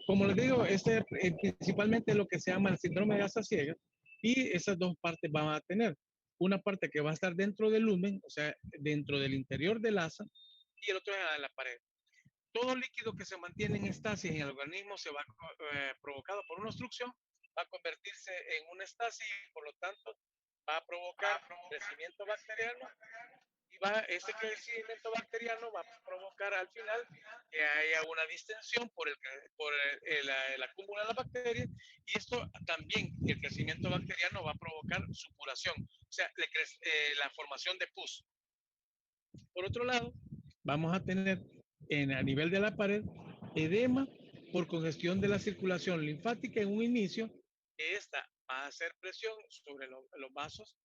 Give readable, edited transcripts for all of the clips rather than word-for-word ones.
Como les digo, principalmente lo que se llama el síndrome de asa ciega, y esas dos partes van a tener. Una parte que va a estar dentro del lumen, o sea, dentro del interior del asa, y el otro en la pared. Todo líquido que se mantiene en estasis en el organismo se va provocado por una obstrucción, va a convertirse en una estasis y por lo tanto va a provocar crecimiento bacteriano, y ese crecimiento bacteriano va a provocar al final que haya una distensión por el acúmulo de las bacterias, y esto también, el crecimiento bacteriano va a provocar supuración, o sea, la formación de pus. Por otro lado, vamos a tener a nivel de la pared edema por congestión de la circulación linfática en un inicio, que esta va a hacer presión sobre los vasos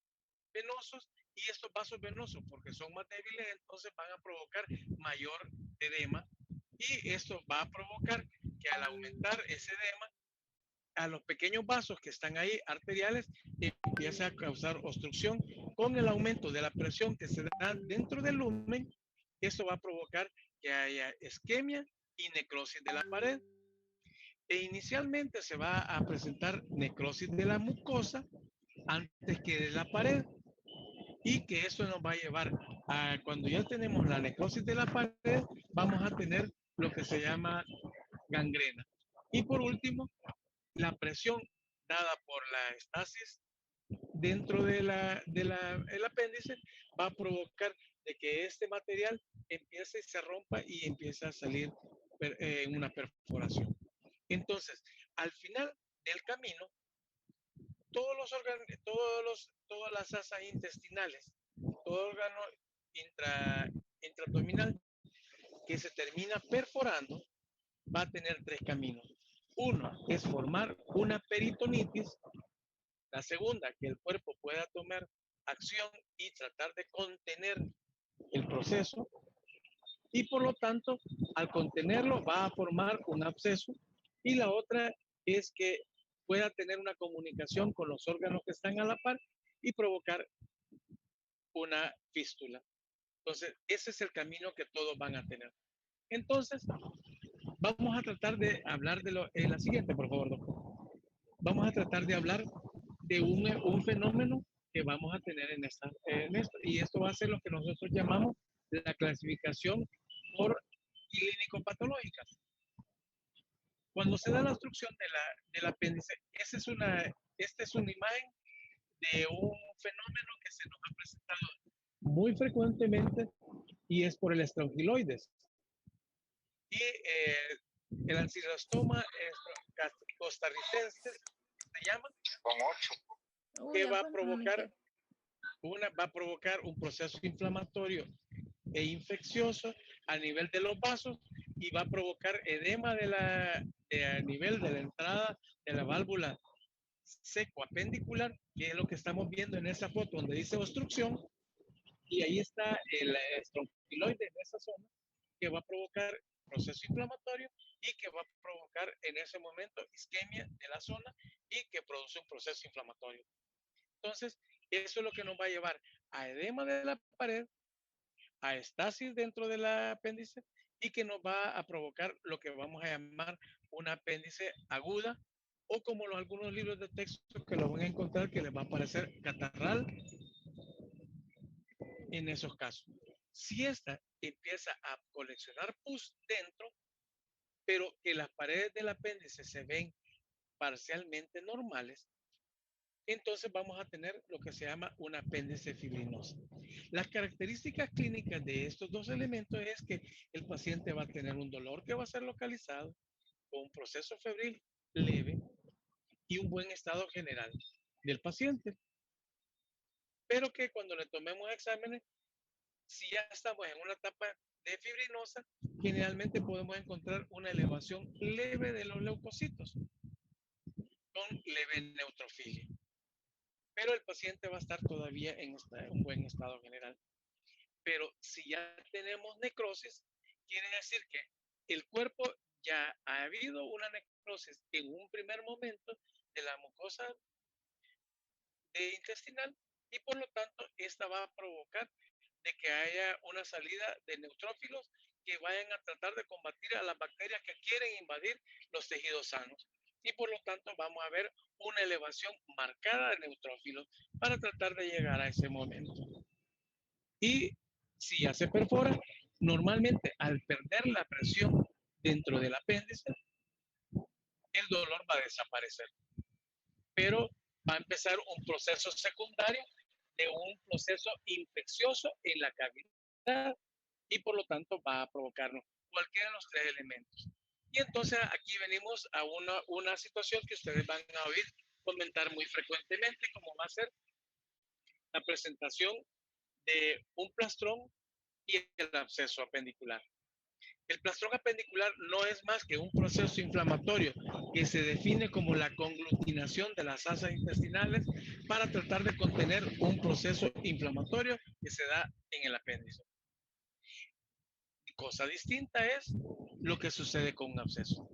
venosos, y estos vasos venosos, porque son más débiles, entonces van a provocar mayor edema, y esto va a provocar que al aumentar ese edema, a los pequeños vasos que están ahí arteriales empieza a causar obstrucción. Con el aumento de la presión que se da dentro del lumen, esto va a provocar que haya isquemia y necrosis de la pared. E inicialmente se va a presentar necrosis de la mucosa antes que de la pared, y que eso nos va a llevar a, cuando ya tenemos la necrosis de la pared, vamos a tener lo que se llama gangrena. Y por último, la presión dada por la estasis dentro el apéndice va a provocar de que este material empiece, se rompa y empiece a salir en una perforación. Entonces, al final del camino, todas las asas intestinales, todo órgano intraabdominal que se termina perforando, va a tener tres caminos. Uno es formar una peritonitis. La segunda, que el cuerpo pueda tomar acción y tratar de contener el proceso, y por lo tanto, al contenerlo va a formar un absceso. Y la otra es que pueda tener una comunicación con los órganos que están a la par y provocar una fístula. Entonces, ese es el camino que todos van a tener. Entonces, vamos a tratar de hablar de la siguiente, por favor, doctor. Vamos a tratar de hablar de un fenómeno que vamos a tener en esto, y esto va a ser lo que nosotros llamamos la clasificación por clínico-patológicas. Cuando se da la obstrucción del apéndice, esta es una imagen de un fenómeno que se nos ha presentado muy frecuentemente, y es por el estrongiloides. Y el ancilostoma costarricense se llama, Con 8. que va a provocar un proceso inflamatorio e infeccioso a nivel de los vasos, y va a provocar edema a nivel de la entrada de la válvula seco-apendicular, que es lo que estamos viendo en esa foto donde dice obstrucción, y ahí está el estrongiloide en esa zona, que va a provocar proceso inflamatorio y que va a provocar en ese momento isquemia de la zona y que produce un proceso inflamatorio. Entonces, eso es lo que nos va a llevar a edema de la pared, a estasis dentro del apéndice, y que nos va a provocar lo que vamos a llamar una apéndice aguda, o como algunos libros de texto que lo van a encontrar, que les va a parecer catarral en esos casos. Si esta empieza a coleccionar pus dentro, pero que las paredes del apéndice se ven parcialmente normales, entonces vamos a tener lo que se llama un apéndice fibrinoso. Las características clínicas de estos dos elementos es que el paciente va a tener un dolor que va a ser localizado, con un proceso febril leve y un buen estado general del paciente. Pero que cuando le tomemos exámenes, si ya estamos en una etapa de fibrinosa, generalmente podemos encontrar una elevación leve de los leucocitos con leve neutrofilia. Pero el paciente va a estar todavía en un buen estado general. Pero si ya tenemos necrosis, quiere decir que el cuerpo ya ha habido una necrosis en un primer momento de la mucosa intestinal, y por lo tanto esta va a provocar de que haya una salida de neutrófilos que vayan a tratar de combatir a las bacterias que quieren invadir los tejidos sanos. Y por lo tanto vamos a ver una elevación marcada de neutrófilos para tratar de llegar a ese momento. Y si ya se perfora, normalmente al perder la presión dentro del apéndice, el dolor va a desaparecer. Pero va a empezar un proceso secundario de un proceso infeccioso en la cavidad y por lo tanto va a provocarnos cualquiera de los tres elementos. Y entonces aquí venimos a una situación que ustedes van a oír comentar muy frecuentemente, como va a ser la presentación de un plastrón y el absceso apendicular. El plastrón apendicular no es más que un proceso inflamatorio que se define como la conglutinación de las asas intestinales para tratar de contener un proceso inflamatorio que se da en el apéndice. Cosa distinta es lo que sucede con un absceso.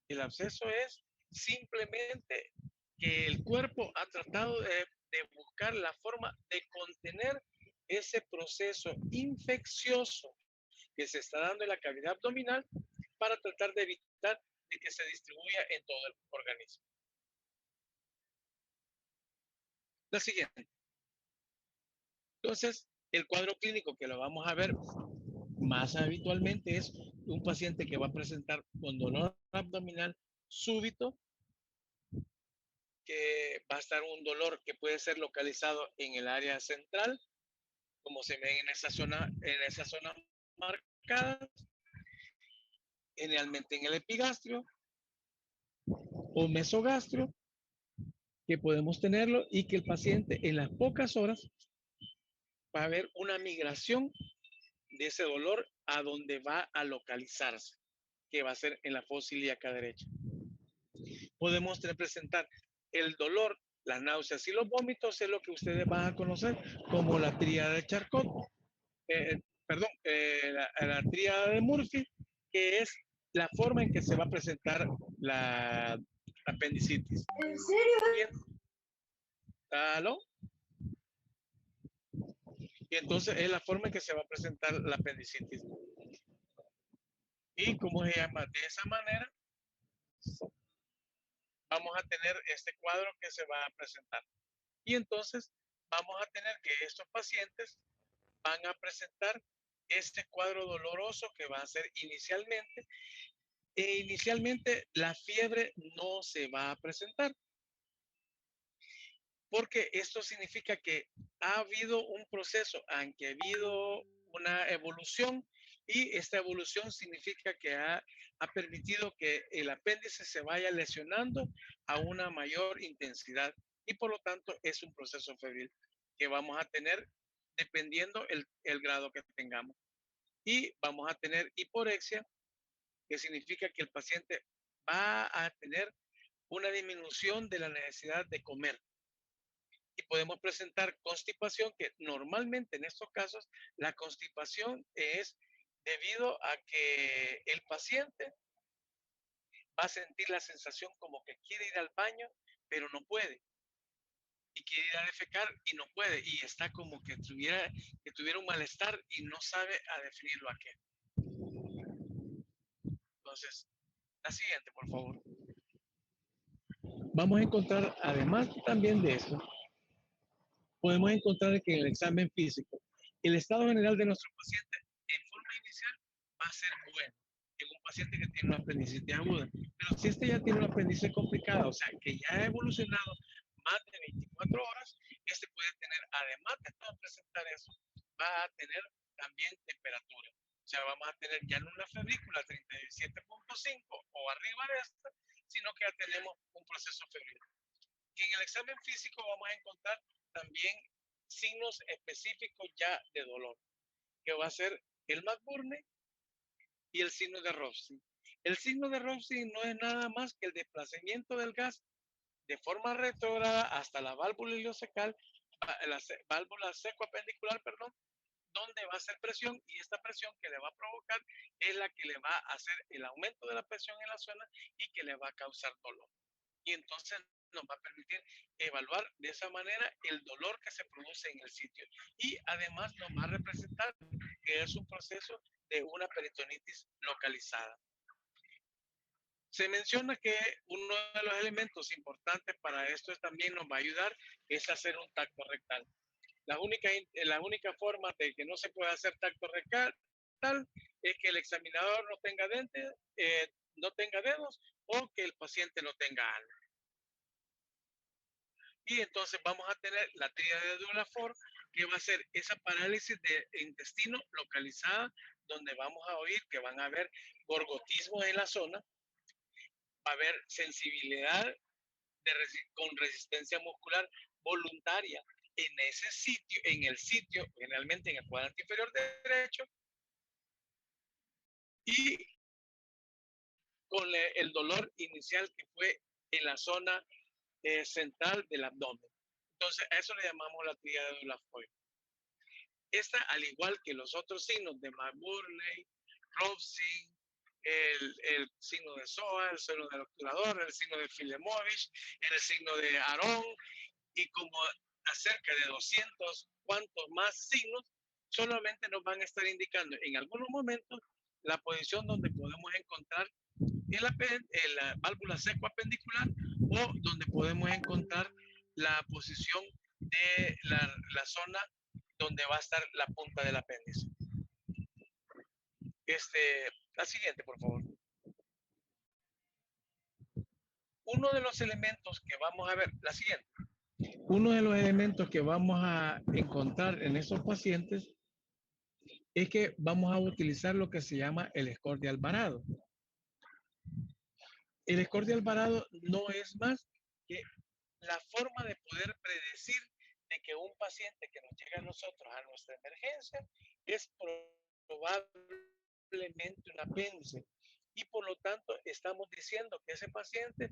El absceso es simplemente que el cuerpo ha tratado de buscar la forma de contener ese proceso infeccioso que se está dando en la cavidad abdominal para tratar de evitar de que se distribuya en todo el organismo. La siguiente. Entonces, el cuadro clínico que lo vamos a ver más habitualmente es un paciente que va a presentar con dolor abdominal súbito, que va a estar un dolor que puede ser localizado en el área central, como se ve en esa zona marcada, generalmente en el epigastrio o mesogastrio, que podemos tenerlo y que el paciente en las pocas horas va a haber una migración de ese dolor a donde va a localizarse, que va a ser en la fosa ilíaca derecha. Podemos presentar el dolor, las náuseas y los vómitos, es lo que ustedes van a conocer como la tríada de Charcot, la tríada de Murphy, que es la forma en que se va a presentar la apendicitis. ¿En serio? Bien. ¿Aló? Y entonces es la forma en que se va a presentar la apendicitis. Y como se llama, de esa manera vamos a tener este cuadro que se va a presentar. Y entonces vamos a tener que estos pacientes van a presentar este cuadro doloroso que va a ser inicialmente. Inicialmente la fiebre no se va a presentar, porque esto significa que ha habido un proceso, aunque ha habido una evolución, y esta evolución significa que ha permitido que el apéndice se vaya lesionando a una mayor intensidad y por lo tanto es un proceso febril que vamos a tener dependiendo el grado que tengamos. Y vamos a tener hiporexia, que significa que el paciente va a tener una disminución de la necesidad de comer. Y podemos presentar constipación, que normalmente en estos casos la constipación es debido a que el paciente va a sentir la sensación como que quiere ir al baño, pero no puede. Y quiere ir a defecar y no puede. Y está como que tuviera un malestar y no sabe a definirlo a qué. Entonces, la siguiente, por favor. Vamos a encontrar, además también de esto, podemos encontrar que en el examen físico, el estado general de nuestro paciente en forma inicial va a ser bueno en un paciente que tiene una apendicitis aguda. Pero si este ya tiene una apendicitis complicada, o sea, que ya ha evolucionado más de 24 horas, este puede tener, además de presentar eso, va a tener también temperatura. O sea, vamos a tener ya no una febrícula 37.5 o arriba de esta, sino que ya tenemos un proceso febril. Y en el examen físico vamos a encontrar también signos específicos ya de dolor, que va a ser el McBurney y el signo de Robson. El signo de Robson no es nada más que el desplazamiento del gas de forma retrógrada hasta la válvula ileocecal, la válvula secoapendicular, perdón, donde va a hacer presión y esta presión que le va a provocar es la que le va a hacer el aumento de la presión en la zona y que le va a causar dolor. Y entonces nos va a permitir evaluar de esa manera el dolor que se produce en el sitio. Y además nos va a representar que es un proceso de una peritonitis localizada. Se menciona que uno de los elementos importantes para esto también nos va a ayudar es hacer un tacto rectal. La única forma de que no se pueda hacer tacto rectal es que el examinador no tenga dentes, no tenga dedos o que el paciente no tenga algo. Y entonces vamos a tener la tríade de Dulafour, que va a ser esa parálisis de intestino localizada, donde vamos a oír que van a haber gorgotismo en la zona, va a haber sensibilidad con resistencia muscular voluntaria en ese sitio, en el sitio, generalmente en el cuadrante inferior derecho, y con el dolor inicial que fue en la zona central del abdomen. Entonces, a eso le llamamos la tríade de Dulafour. Esta, al igual que los otros signos de McBurney, Robson, el signo de SOA, el signo del obturador, el signo de Filemovich, el signo de Aron, y como acerca de 200 cuantos más signos, solamente nos van a estar indicando en algunos momentos la posición donde podemos encontrar la válvula secoapendicular o donde podemos encontrar la posición de la zona donde va a estar la punta del apéndice. La siguiente, por favor. Uno de los elementos que vamos a ver, la siguiente. Uno de los elementos que vamos a encontrar en esos pacientes es que vamos a utilizar lo que se llama el score de Alvarado. El score de Alvarado no es más que la forma de poder predecir de que un paciente que nos llega a nosotros a nuestra emergencia es probablemente un apéndice y por lo tanto estamos diciendo que ese paciente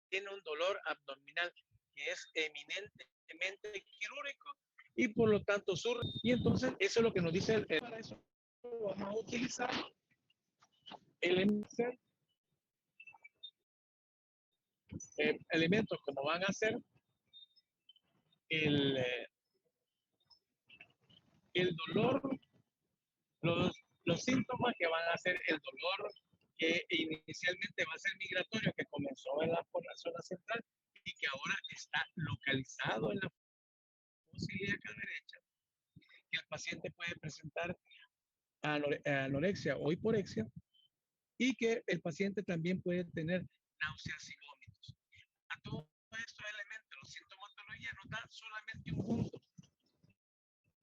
tiene un dolor abdominal que es eminentemente quirúrgico y por lo tanto surge. Y entonces eso es lo que nos dice para eso vamos a utilizar elementos como van a ser el, el dolor, los síntomas que van a ser el dolor que inicialmente va a ser migratorio, que comenzó por la zona central y que ahora está localizado en la fosa ilíaca derecha, que el paciente puede presentar anorexia o hiporexia y que el paciente también puede tener náuseas y vómitos. A todos estos elementos, los sintomatología nos dan solamente un punto,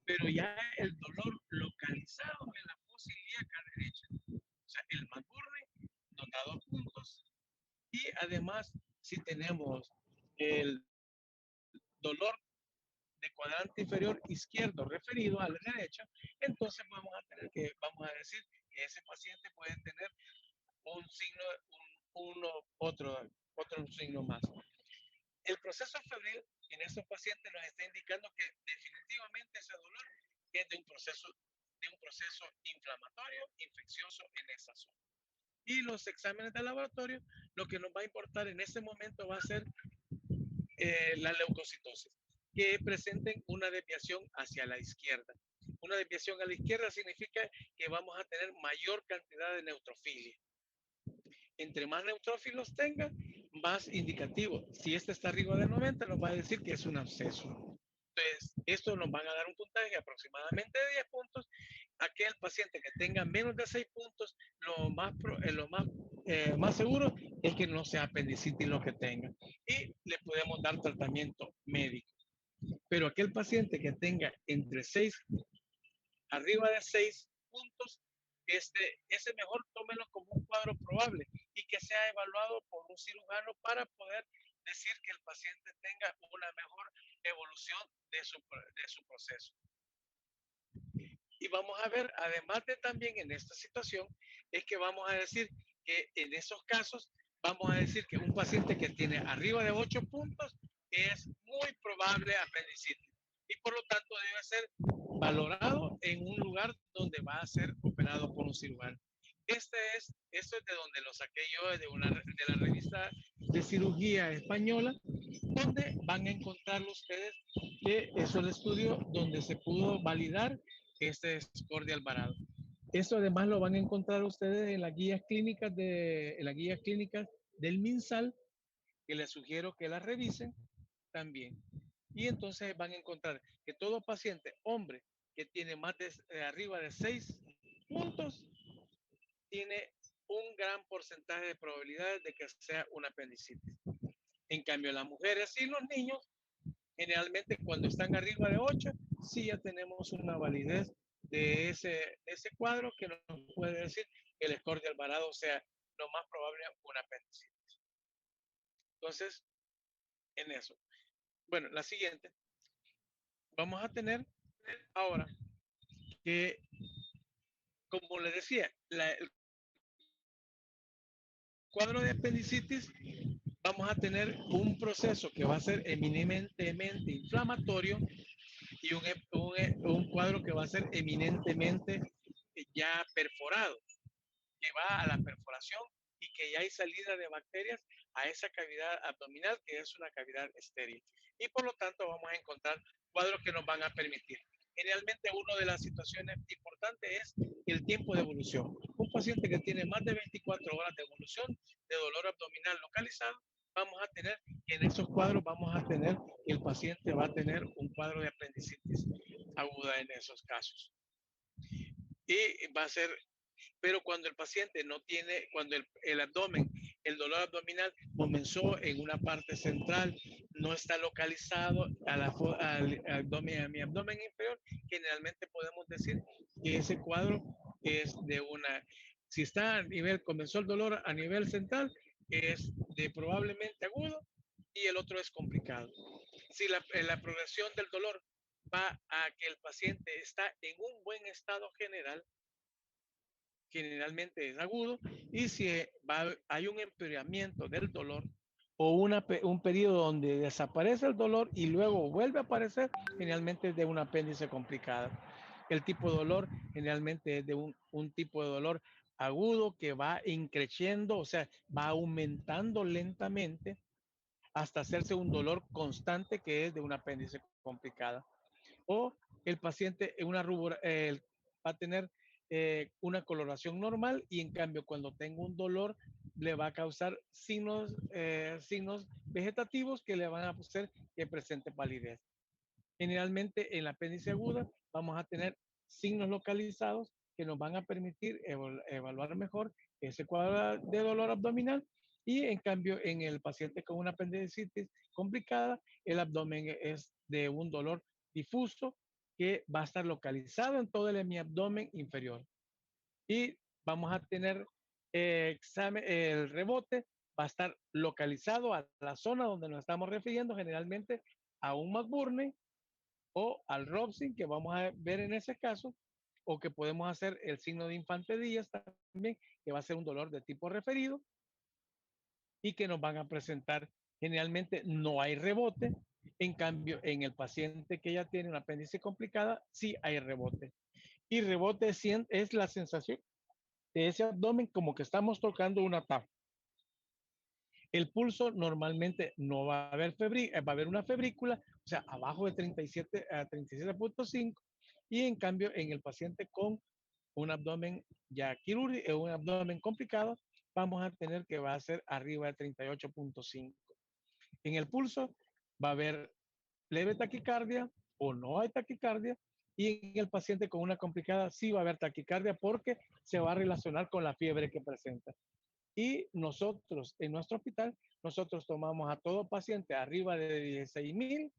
pero ya el dolor localizado en la fosa ilíaca derecha, o sea, el McBurney nos da 2 puntos y además si tenemos el dolor de cuadrante inferior izquierdo referido a la derecha, entonces vamos a decir que ese paciente puede tener un signo, otro signo más. El proceso febril en estos pacientes nos está indicando que definitivamente ese dolor es de un proceso inflamatorio, infeccioso en esa zona. Y los exámenes de laboratorio, lo que nos va a importar en ese momento va a ser la leucocitosis, que presenten una desviación hacia la izquierda. Una desviación a la izquierda significa que vamos a tener mayor cantidad de neutrofilia. Entre más neutrófilos tenga, más indicativo. Si este está arriba de 90, nos va a decir que es un absceso. Entonces, esto nos van a dar un puntaje aproximadamente de 10 puntos. Aquel paciente que tenga menos de 6 puntos, más seguro es que no sea apendicitis lo que tenga. Y le podemos dar tratamiento médico. Pero aquel paciente que tenga arriba de 6 puntos, ese mejor tómelo como un cuadro probable y que sea evaluado por un cirujano para poder decir que el paciente tenga una mejor evolución de su proceso. Y vamos a ver, además de también en esta situación, es que vamos a decir que en esos casos, vamos a decir que un paciente que tiene arriba de 8 puntos es muy probable apendicitis y por lo tanto debe ser valorado en un lugar donde va a ser operado por un cirujano. Esto es de donde lo saqué yo de la revista de cirugía española, donde van a encontrar ustedes que es el estudio donde se pudo validar este Escordia Alvarado. Esto además lo van a encontrar ustedes en las guías clínicas del MinSal, que les sugiero que las revisen también. Y entonces van a encontrar que todo paciente, hombre, que tiene más de arriba de 6 puntos, tiene un gran porcentaje de probabilidades de que sea una apendicitis. En cambio, las mujeres y los niños, generalmente cuando están arriba de 8, sí ya tenemos una validez de ese cuadro que nos puede decir que el Escordia Alvarado sea lo más probable una apendicitis. Entonces, en eso. Bueno, la siguiente. Vamos a tener ahora que, como les decía, el cuadro de apendicitis, vamos a tener un proceso que va a ser eminentemente inflamatorio y un cuadro que va a ser eminentemente ya perforado, que va a la perforación y que ya hay salida de bacterias a esa cavidad abdominal, que es una cavidad estéril. Y por lo tanto vamos a encontrar cuadros que nos van a permitir. Generalmente una de las situaciones importantes es el tiempo de evolución. Un paciente que tiene más de 24 horas de evolución de dolor abdominal localizado, vamos a tener, en esos cuadros vamos a tener, el paciente va a tener un cuadro de apendicitis aguda en esos casos. Y va a ser, pero cuando el paciente no tiene, cuando el abdomen, el dolor abdominal comenzó en una parte central, no está localizado al abdomen, a mi abdomen inferior, generalmente podemos decir que ese cuadro es de una, si está a nivel, comenzó el dolor a nivel central, es de probablemente agudo y el otro es complicado. Si la progresión del dolor va a que el paciente está en un buen estado general, generalmente es agudo, y si hay un empeoramiento del dolor o un periodo donde desaparece el dolor y luego vuelve a aparecer, generalmente es de un apéndice complicada. El tipo de dolor generalmente es de un tipo de dolor agudo que va increciendo, o sea, va aumentando lentamente hasta hacerse un dolor constante que es de un apéndice complicada. O el paciente va a tener una coloración normal y en cambio cuando tenga un dolor le va a causar signos vegetativos que le van a hacer que presente palidez. Generalmente en la apéndice aguda vamos a tener signos localizados que nos van a permitir evaluar mejor ese cuadro de dolor abdominal, y en cambio en el paciente con una apendicitis complicada, el abdomen es de un dolor difuso que va a estar localizado en todo el hemiabdomen inferior. Y vamos a tener el rebote va a estar localizado a la zona donde nos estamos refiriendo, generalmente a un McBurney o al Robson, que vamos a ver en ese caso, o que podemos hacer el signo de Infante Díaz también, que va a ser un dolor de tipo referido y que nos van a presentar. Generalmente no hay rebote, en cambio en el paciente que ya tiene una apéndice complicada, sí hay rebote. Y rebote es la sensación de ese abdomen como que estamos tocando una tapa. El pulso normalmente no va a haber va a haber una febrícula, o sea, abajo de 37 a 37.5, y en cambio en el paciente con un abdomen ya quirúrgico, un abdomen complicado, vamos a tener que va a ser arriba de 38.5. En el pulso va a haber leve taquicardia o no hay taquicardia, y en el paciente con una complicada sí va a haber taquicardia porque se va a relacionar con la fiebre que presenta. Y nosotros, en nuestro hospital, nosotros tomamos a todo paciente arriba de 16,000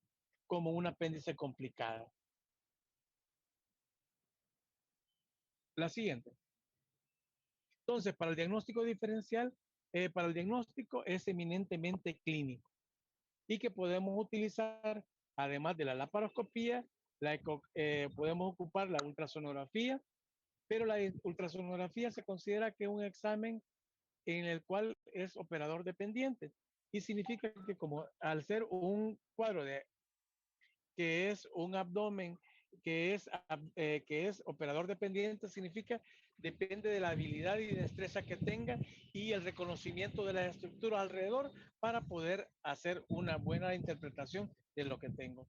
como un apéndice complicado. La siguiente. Entonces, para el diagnóstico diferencial, para el diagnóstico es eminentemente clínico y que podemos utilizar, además de la laparoscopía, podemos ocupar la ultrasonografía, pero la ultrasonografía se considera que es un examen en el cual es operador dependiente, y significa que como al ser un cuadro que es un abdomen que es operador dependiente, significa depende de la habilidad y destreza que tenga y el reconocimiento de las estructuras alrededor para poder hacer una buena interpretación de lo que tengo.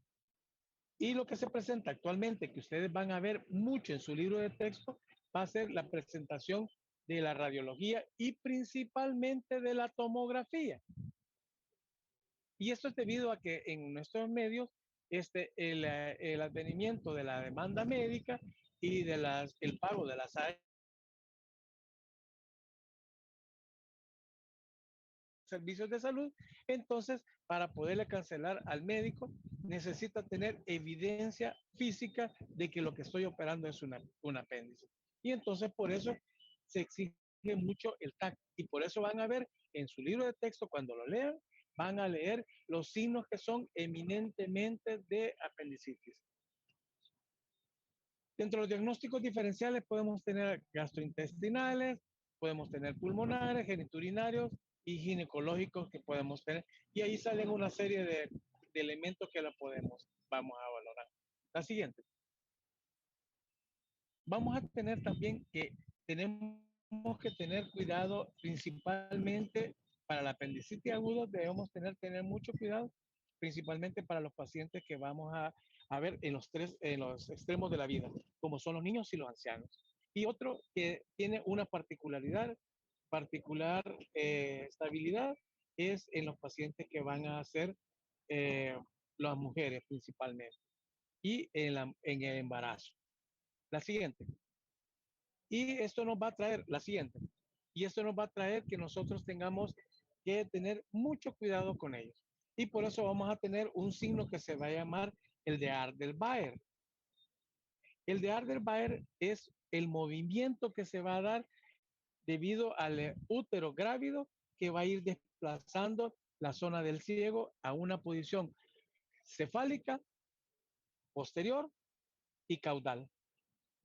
Y lo que se presenta actualmente, que ustedes van a ver mucho en su libro de texto, va a ser la presentación de la radiología y principalmente de la tomografía. Y esto es debido a que en nuestros medios el advenimiento de la demanda médica y de el pago de las servicios de salud, entonces para poderle cancelar al médico necesita tener evidencia física de que lo que estoy operando es un apéndice. Y entonces por eso se exige mucho el TAC y por eso van a ver en su libro de texto cuando lo lean, van a leer los signos que son eminentemente de apendicitis. Dentro de los diagnósticos diferenciales podemos tener gastrointestinales, podemos tener pulmonares, geniturinarios y ginecológicos que podemos tener. Y ahí salen una serie de elementos que vamos a valorar. La siguiente. Vamos a tener también que tenemos que tener cuidado principalmente para la apendicitis aguda, debemos tener mucho cuidado, principalmente para los pacientes que vamos a ver en los extremos de la vida, como son los niños y los ancianos. Y otro que tiene una particular estabilidad es en los pacientes que van a ser eh, las mujeres principalmente y en el embarazo. La siguiente. Y esto nos va a traer, la siguiente, y esto nos va a traer que nosotros tengamos que tener mucho cuidado con ellos. Y por eso vamos a tener un signo que se va a llamar el de Ardel-Baer. El de Ardel-Baer es el movimiento que se va a dar debido al útero grávido que va a ir desplazando la zona del ciego a una posición cefálica, posterior y caudal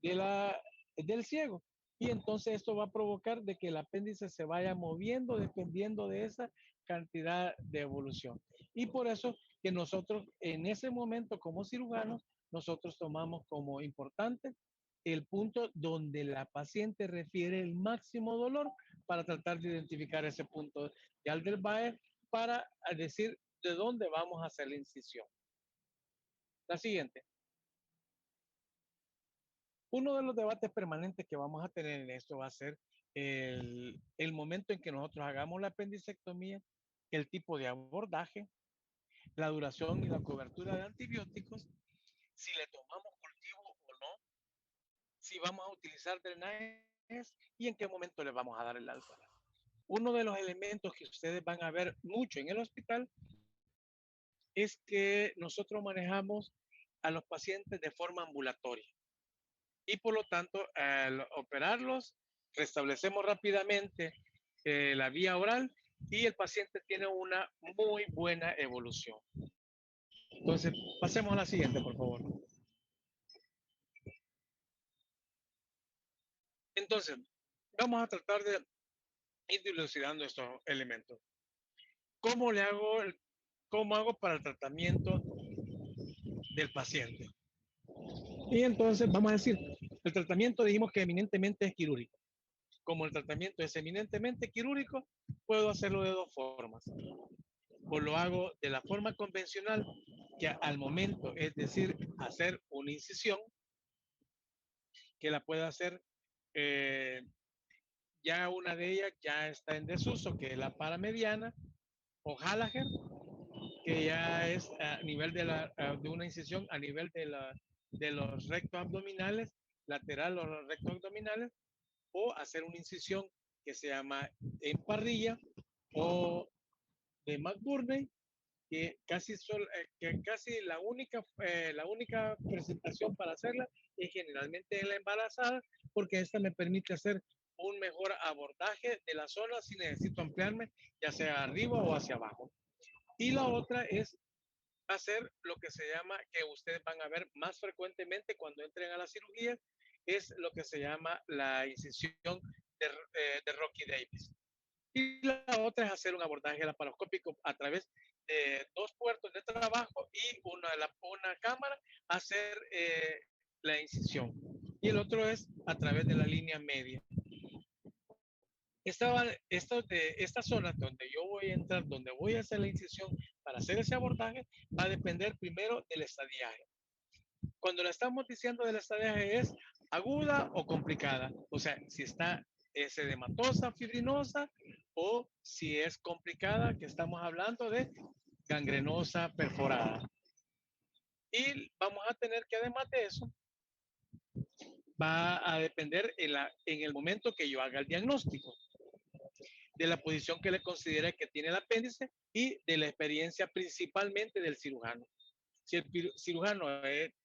del ciego. Y entonces esto va a provocar de que el apéndice se vaya moviendo dependiendo de esa cantidad de evolución. Y por eso que nosotros en ese momento como cirujanos, nosotros tomamos como importante el punto donde la paciente refiere el máximo dolor para tratar de identificar ese punto de Ardel-Baer para decir de dónde vamos a hacer la incisión. La siguiente. Uno de los debates permanentes que vamos a tener en esto va a ser el momento en que nosotros hagamos la apendicectomía, el tipo de abordaje, la duración y la cobertura de antibióticos, si le tomamos cultivo o no, si vamos a utilizar drenajes y en qué momento le vamos a dar el alta. Uno de los elementos que ustedes van a ver mucho en el hospital es que nosotros manejamos a los pacientes de forma ambulatoria. Y por lo tanto, al operarlos, restablecemos rápidamente la vía oral y el paciente tiene una muy buena evolución. Entonces, pasemos a la siguiente, por favor. Entonces, vamos a tratar de ir dilucidando estos elementos. ¿Cómo hago para el tratamiento del paciente? Y entonces, vamos a decir, el tratamiento dijimos que eminentemente es quirúrgico. Como el tratamiento es eminentemente quirúrgico, puedo hacerlo de dos formas. O lo hago de la forma convencional, que al momento, es decir, hacer una incisión, que la pueda hacer, ya una de ellas ya está en desuso, que es la paramediana, o Hallager, que ya es a nivel de una incisión a nivel de los rectos abdominales, lateral o los rectos abdominales, o hacer una incisión que se llama en parrilla o de McBurney, que casi la única presentación para hacerla es generalmente en la embarazada, porque esta me permite hacer un mejor abordaje de la zona si necesito ampliarme, ya sea arriba o hacia abajo. Y la otra es hacer lo que se llama, que ustedes van a ver más frecuentemente cuando entren a la cirugía, es lo que se llama la incisión de Rocky Davis. Y la otra es hacer un abordaje laparoscópico a través de dos puertos de trabajo y una cámara, hacer la incisión. Y el otro es a través de la línea media. Esta zona donde yo voy a entrar, donde voy a hacer la incisión para hacer ese abordaje, va a depender primero del estadiaje. Cuando le estamos diciendo de la estadiaje es aguda o complicada, o sea, si está edematosa, fibrinosa, o si es complicada, que estamos hablando de gangrenosa, perforada. Y vamos a tener que, además de eso, va a depender en el momento que yo haga el diagnóstico, de la posición que le considere que tiene el apéndice y de la experiencia principalmente del cirujano. Si el cirujano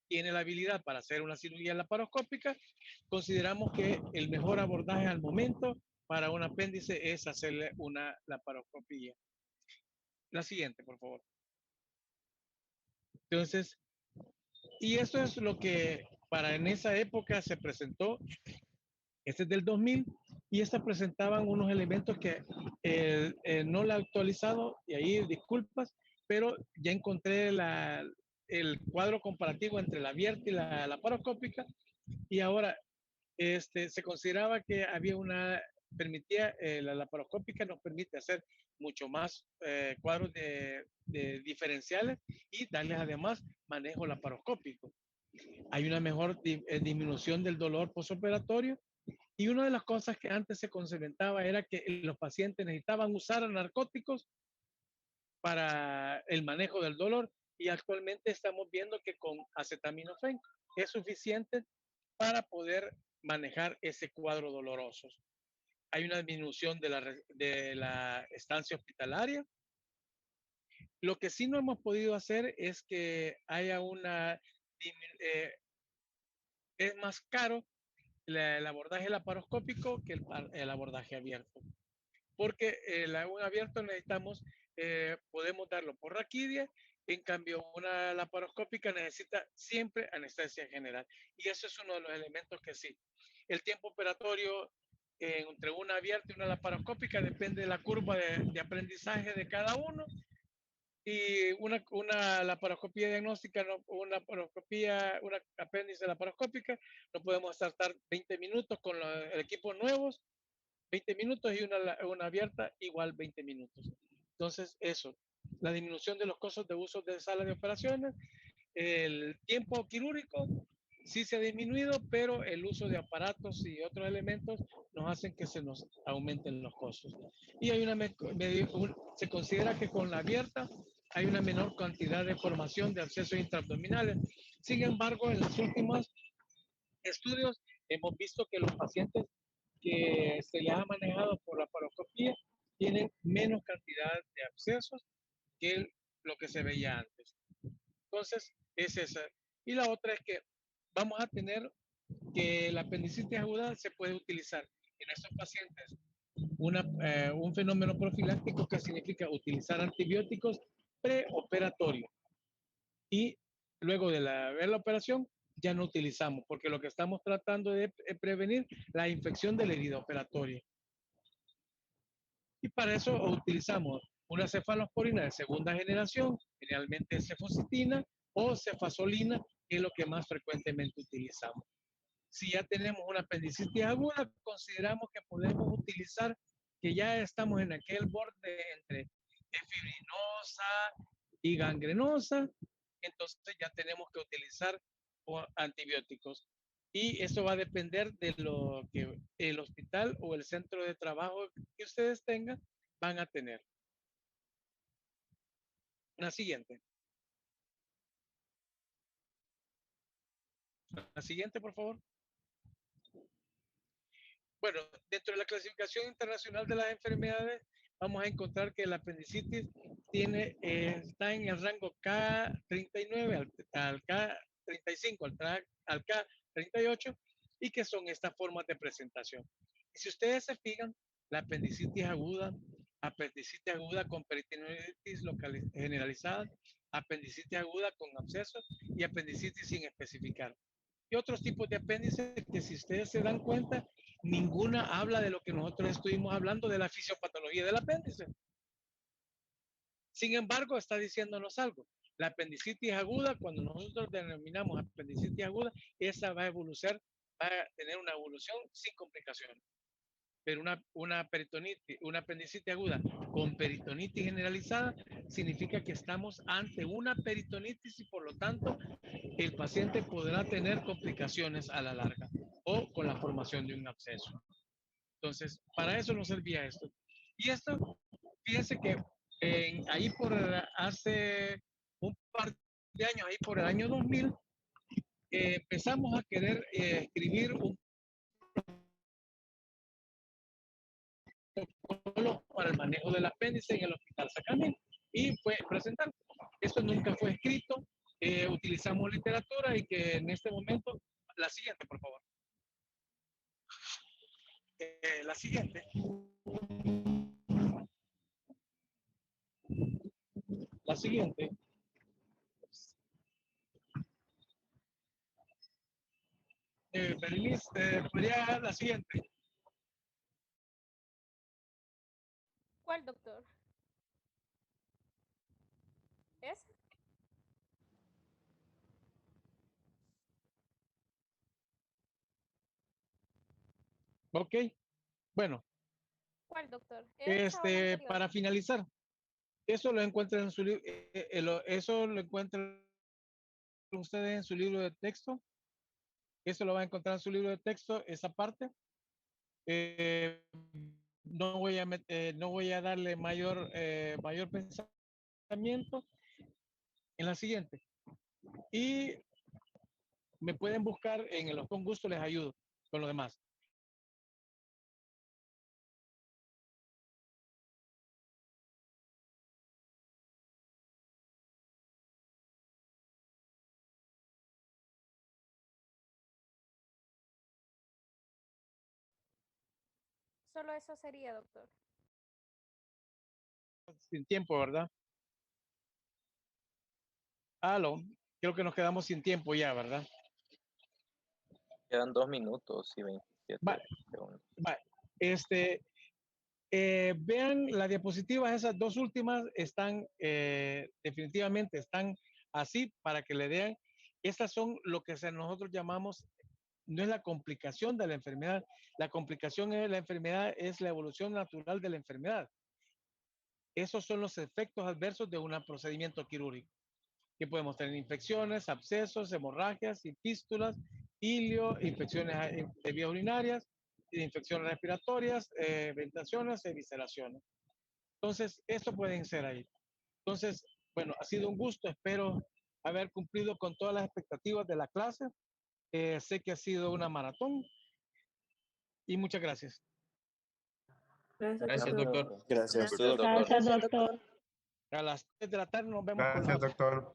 tiene la habilidad para hacer una cirugía laparoscópica, consideramos que el mejor abordaje al momento para un apéndice es hacerle una laparoscopía. La siguiente, por favor. Entonces, y eso es lo que para en esa época se presentó. Este es del 2000 y estas presentaban unos elementos que no la he actualizado y ahí disculpas, pero ya encontré el cuadro comparativo entre la abierta y la laparoscópica y ahora se consideraba que había permitía, la laparoscópica nos permite hacer mucho más cuadros de diferenciales y darles además manejo laparoscópico. Hay una mejor disminución del dolor postoperatorio y una de las cosas que antes se consideraba era que los pacientes necesitaban usar narcóticos para el manejo del dolor y actualmente estamos viendo que con acetaminofén es suficiente para poder manejar ese cuadro doloroso. Hay una disminución de la estancia hospitalaria. Lo que sí no hemos podido hacer es que haya es más caro el abordaje laparoscópico que el abordaje abierto. Porque un abierto necesitamos, podemos darlo por raquidia, en cambio una laparoscópica necesita siempre anestesia general. Y eso es uno de los elementos que sí. El tiempo operatorio entre una abierta y una laparoscópica depende de la curva de aprendizaje de cada uno. Y una laparoscopía diagnóstica, una laparoscopía, una apéndice laparoscópica, no podemos tardar 20 minutos con el equipo nuevos 20 minutos y una abierta igual 20 minutos. Entonces, eso, la disminución de los costos de uso de sala de operaciones, el tiempo quirúrgico sí se ha disminuido, pero el uso de aparatos y otros elementos nos hacen que se nos aumenten los costos. Y hay se considera que con la abierta hay una menor cantidad de formación de abscesos intraabdominales. Sin embargo, en los últimos estudios hemos visto que los pacientes que se les ha manejado por la paroscopía tienen menos cantidad de abscesos que lo que se veía antes. Entonces, es esa. Y la otra es que vamos a tener que la apendicitis aguda se puede utilizar en esos pacientes un fenómeno profiláctico que significa utilizar antibióticos preoperatorios. Y luego de ver la operación, ya no utilizamos, porque lo que estamos tratando de prevenir la infección de la herida operatoria. Y para eso utilizamos una cefalosporina de segunda generación, generalmente cefocitina o cefazolina, que es lo que más frecuentemente utilizamos. Si ya tenemos una apendicitis aguda, consideramos que podemos utilizar, que ya estamos en aquel borde entre fibrinosa y gangrenosa, entonces ya tenemos que utilizar antibióticos. Y eso va a depender de lo que el hospital o el centro de trabajo que ustedes tengan van a tener. La siguiente. La siguiente, por favor. Bueno, dentro de la clasificación internacional de las enfermedades, vamos a encontrar que la apendicitis está en el rango K39 al K35, al K38, y que son estas formas de presentación. Y si ustedes se fijan, la apendicitis aguda con peritonitis generalizada, apendicitis aguda con abscesos y apendicitis sin especificar. Y otros tipos de apéndices que si ustedes se dan cuenta, ninguna habla de lo que nosotros estuvimos hablando de la fisiopatología del apéndice. Sin embargo, está diciéndonos algo. La apendicitis aguda, cuando nosotros denominamos apendicitis aguda, esa va a tener una evolución sin complicaciones. pero una apendicitis aguda con peritonitis generalizada significa que estamos ante una peritonitis y por lo tanto el paciente podrá tener complicaciones a la larga o con la formación de un absceso. Entonces, para eso nos servía esto. Y esto, fíjense que ahí por hace un par de años, ahí por el año 2000, empezamos a querer escribir un protocolo para el manejo del apéndice en el Hospital Sacramento y fue presentar. Esto nunca fue escrito, utilizamos literatura y que en este momento, la siguiente, por favor. La siguiente. La siguiente. Berenice, ¿podría la siguiente? ¿Cuál, doctor? ¿Esa? Ok, bueno. ¿Cuál, doctor? ¿Esa o la anterior? Para finalizar, eso lo encuentran en su libro, eso lo encuentran ustedes en su libro de texto. Eso lo va a encontrar en su libro de texto, esa parte. No voy a darle mayor pensamiento en la siguiente. Y me pueden buscar con gusto les ayudo con lo demás. Solo eso sería, doctor. Sin tiempo, ¿verdad? Aló, creo que nos quedamos sin tiempo ya, ¿verdad? Quedan 2 minutos y 27 segundos. Vale. Vean las diapositivas, esas dos últimas están definitivamente están así para que le vean. Estas son lo que nosotros llamamos, no es la complicación de la enfermedad, la complicación de la enfermedad es la evolución natural de la enfermedad. Esos son los efectos adversos de un procedimiento quirúrgico, que podemos tener infecciones, abscesos, hemorragias, epístolas, hilio, infecciones de vías urinarias, infecciones respiratorias, ventilaciones, evisceraciones. Entonces, esto pueden ser ahí. Entonces, bueno, ha sido un gusto. Espero haber cumplido con todas las expectativas de la clase. Sé que ha sido una maratón y muchas gracias. Gracias, doctor. Gracias. Doctor. Gracias, doctor. A las 3 de la tarde nos vemos. Gracias, doctor.